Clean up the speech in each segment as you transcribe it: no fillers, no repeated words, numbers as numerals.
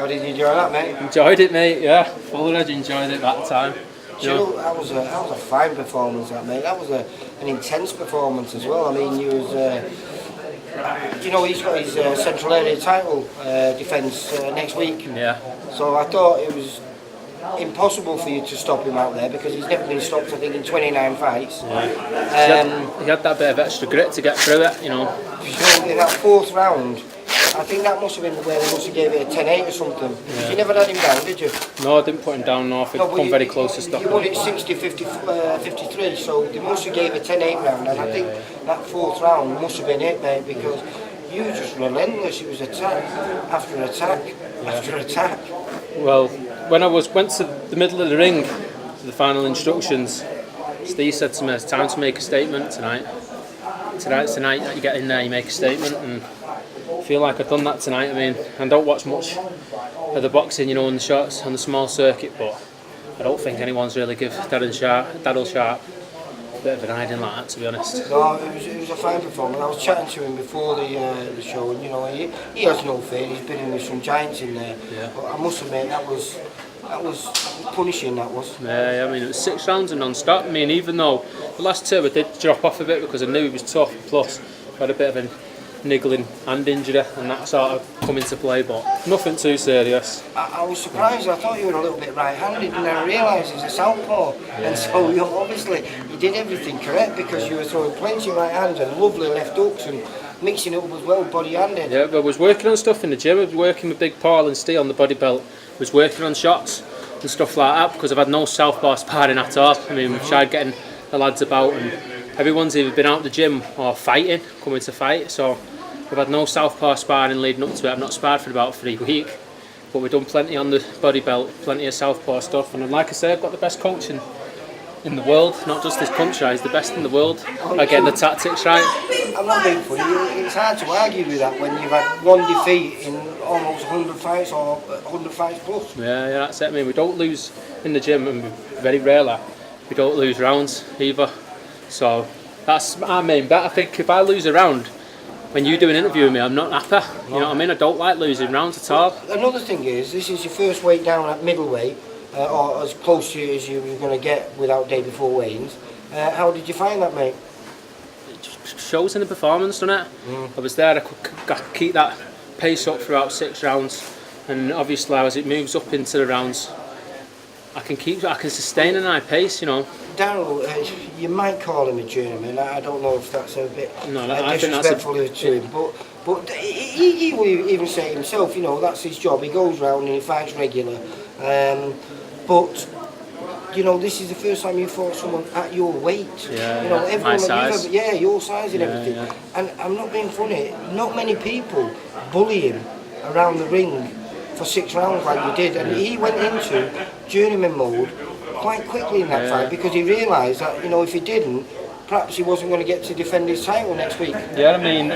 did you enjoy that, mate? Enjoyed it, mate. Yeah, full edge. Enjoyed it that time. You know, that was a fine performance, that, mate. That was an intense performance as well. I mean, you was. You know, he's got his Central Area title defence next week. Yeah. So I thought it was impossible for you to stop him out there because he's never been stopped, I think, in 29 fights. Yeah. He had that bit of extra grit to get through it, you know. So in that fourth round, I think that must have been where they must have gave it a 10-8 or something. Yeah. You never had him down, did you? No, I didn't put him down, no. I think come very close to stopping. You won it 60-53, so they must have gave a 10-8 round, and I think that fourth round must have been it, mate, because you were just relentless. It was attack after attack after attack. Well, when I went to the middle of the ring to the final instructions, Steve said to me, it's time to make a statement tonight. Tonight that you get in there, you make a statement, and I feel like I've done that tonight. I mean, I don't watch much of the boxing, you know, on the shots on the small circuit, but I don't think anyone's really give Darryl Sharp a bit of an hiding like that, to be honest. No, it was a fine performance. I was chatting to him before the show, and you know, he has no fear. He's been in with some giants in there. Yeah. But I must admit, that was punishing. That was. Yeah, I mean, it was 6 rounds and non-stop. I mean, even though the last 2 I did drop off a bit because I knew he was tough. Plus, I had a bit of a niggling hand injury, and that sort of come into play, but nothing too serious. I was surprised. I thought you were a little bit right-handed, and I realised he's a southpaw. And so you obviously you did everything correct because you were throwing plenty of right hands and lovely left hooks and mixing it up as well, body-handed. Yeah, but I was working on stuff in the gym. I was working with Big Paul and Steve on the body belt. I was working on shots and stuff like that because I've had no southpaw sparring at all. I mean, we've tried getting the lads about, and everyone's either been out the gym or fighting, coming to fight. So we've had no southpaw sparring leading up to it. I've not sparred for about 3 weeks, but we've done plenty on the body belt, plenty of southpaw stuff. And like I say, I've got the best coach in the world, not just this country. He's the best in the world at getting the tactics right. I'm not being funny. It's hard to argue with that when you've had 1 defeat in almost 100 fights or 100 fights plus. Yeah, that's it. I mean, we don't lose in the gym, and very rarely we don't lose rounds either. So that's our main bet. I think if I lose a round, when you do an interview with me, I'm not happy. You know what I mean? I don't like losing rounds at all. Another thing is, this is your first weight down at middleweight, or as close to as you were going to get without day before weigh-ins. How did you find that, mate? It just shows in the performance, doesn't it? I was there, I could keep that pace up throughout 6 rounds, and obviously as it moves up into the rounds, I can sustain a high pace, you know. Darryl, you might call him a journeyman. I don't know if that's a bit disrespectful to him, but he will even say himself, you know, that's his job. He goes round and he fights regular. But you know, this is the first time you fought someone at your weight. Yeah, you know, everyone my size. Your size and everything. Yeah. And I'm not being funny. Not many people bully him around the ring for 6 rounds like you did, and he went into journeyman mode quite quickly in that fight because he realised that, you know, if he didn't, perhaps he wasn't going to get to defend his title next week. Yeah, I mean,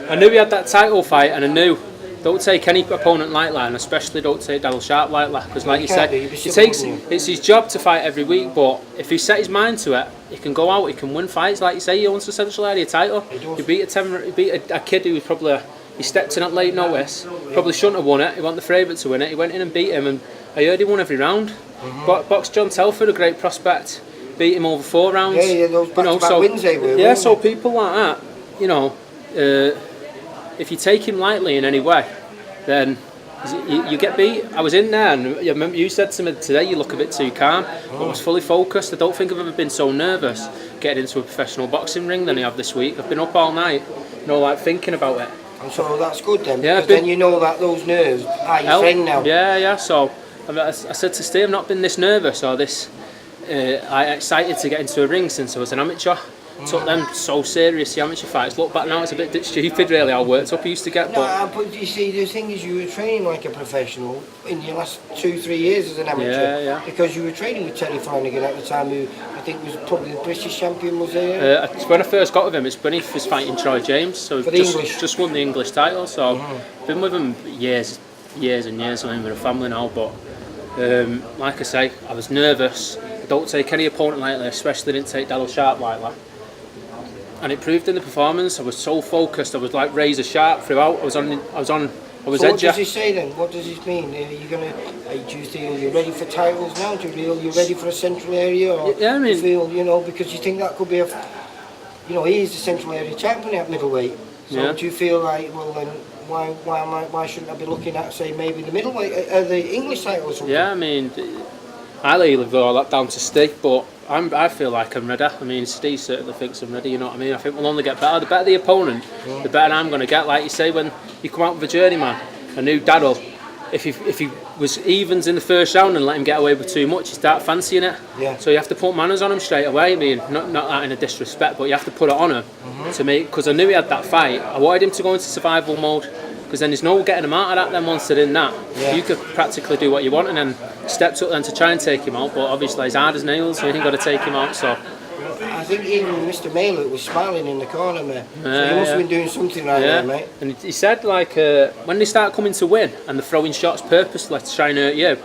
I knew he had that title fight, and I knew don't take any opponent lightly, and especially don't take Darryl Sharp lightly, because like you said, it's his job to fight every week, but if he set his mind to it, he can go out, he can win fights. Like you say, he owns the Central Area title. He beat a kid who was probably he stepped in at late notice, probably shouldn't have won it. He wanted the favourite to win it. He went in and beat him, and I heard he won every round. Boxed John Telford, a great prospect, beat him over 4 rounds. Yeah, those back-to-back wins they were. Yeah, so people like that, you know, if you take him lightly in any way, then you get beat. I was in there, and I remember you said to me today, you look a bit too calm. I was fully focused. I don't think I've ever been so nervous getting into a professional boxing ring than I have this week. I've been up all night, you know, like thinking about it. And so that's good then, because then you know that those nerves are your friend now. Yeah. So I said to Steve, I've not been this nervous or this excited to get into a ring since I was an amateur. Took them so serious, the amateur fights. Look back now, it's a bit stupid really how worked up I used to get. But you see, the thing is, you were training like a professional in your last 2-3 years as an amateur. Yeah. Because you were training with Terry Flanagan at the time, who I think was probably the British champion, was there? When I first got with him, it's when he was fighting Troy James, so just won the English title. So been with him years and years. I'm with a family now, but like I say, I was nervous. I don't take any opponent lightly, especially didn't take Darryl Sharp lightly. And it proved in the performance. I was so focused. I was like razor sharp throughout. I was on I was so edgy. What does this say then? What does this mean? Are you gonna? Do you feel you're ready for titles now? Do you feel you're ready for a central area? Or yeah, I mean, you feel because you think that could be he is the central area champion at middleweight. So do you feel like, well then, why shouldn't I be looking at, say, maybe the middleweight, the English title or something? Yeah, I mean, I leave all that down to Steve, but I feel like I'm ready. I mean, Steve certainly thinks I'm ready, you know what I mean? I think we'll only get better. The better the opponent, the better I'm going to get. Like you say, when you come out with a journeyman, I knew Darryl, if he was evens in the first round and let him get away with too much, you start fancying it. Yeah. So you have to put manners on him straight away. I mean, not that in a disrespect, but you have to put it on him to make, because I knew he had that fight. I wanted him to go into survival mode, because then there's no getting him out of that. Then once they're in that, you could practically do what you want, and then stepped up then to try and take him out. But obviously he's hard as nails, so you ain't got to take him out. So I think even Mr. Maylett was smiling in the corner, mate. So he must have been doing something right there, mate. And he said, like, when they start coming to win and they're throwing shots purposely to try and hurt you,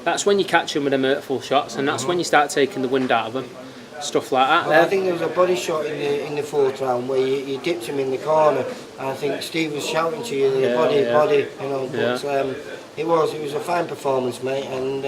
that's when you catch them with them hurtful shots, and that's when you start taking the wind out of them. Stuff like that. Well, I think there was a body shot in the fourth round where you dipped him in the corner, and I think Steve was shouting to you, body, you know. But it was a fine performance, mate. And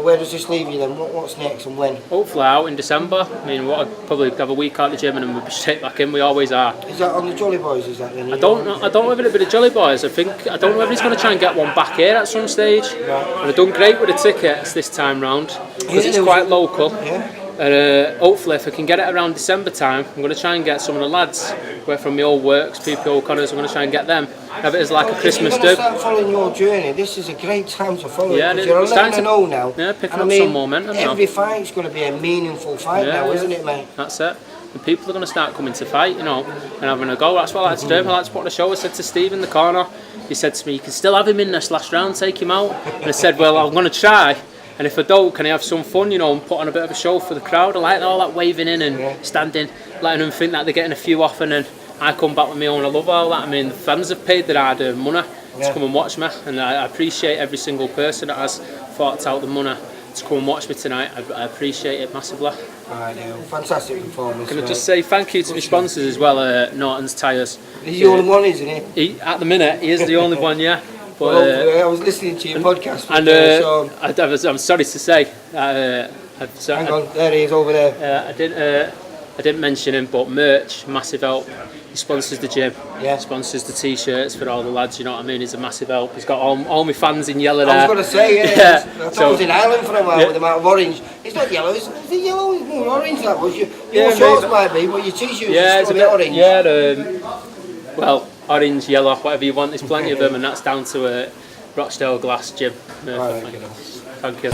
where does this leave you then? What's next and when? Hopefully out in December. I mean, we'll probably have a week out of the gym and then we'll be straight back in. We always are. Is that on the Jolly Boys? Is that then? I don't know whether it'll be the Jolly Boys. I don't know whether he's going to try and get one back here at some stage. Right. And I've done great with the tickets this time round because it's quite local. Yeah. And hopefully if I can get it around December time, I'm going to try and get some of the lads from my old works, PP O'Connor's, I'm going to try and get them. Have it as like a Christmas do. If you're going to start following your journey, this is a great time to follow it, because you're 11-0 now. Yeah, picking up some momentum now. Every fight's going to be a meaningful fight now, isn't it, mate? That's it. And people are going to start coming to fight, and having a go. That's what I like to do. I like to put on a show. I said to Steve in the corner, he said to me, you can still have him in this last round, take him out. And I said, well, I'm going to try. And if I don't, can I have some fun, and put on a bit of a show for the crowd? I like all that waving in and standing, letting them think that they're getting a few off, and then I come back with my own. I love all that. I mean, the fans have paid their hard-earned money to come and watch me, and I appreciate every single person that has forked out the money to come and watch me tonight. I appreciate it massively. Right, fantastic performance. Can I just say thank you to my sponsors as well, Norton's Tyres. He's the only one, isn't he? At the minute, he is the only one, yeah. But, I was listening to your podcast, and I'm sorry to say, hang on, there he is over there. I didn't mention him, but merch, massive help. He sponsors the gym, sponsors the t-shirts for all the lads. You know what I mean? He's a massive help. He's got all my fans in yellow there. I was going to say, I thought I was in Ireland for a while with the amount of orange. It's not yellow. Is it yellow? It's more orange. That was your shorts might be, but your t-shirts is a bit orange. Yeah, well, orange, yellow, whatever you want. There's plenty of them, and that's down to Rochdale Glass Gym. Right, Thank you.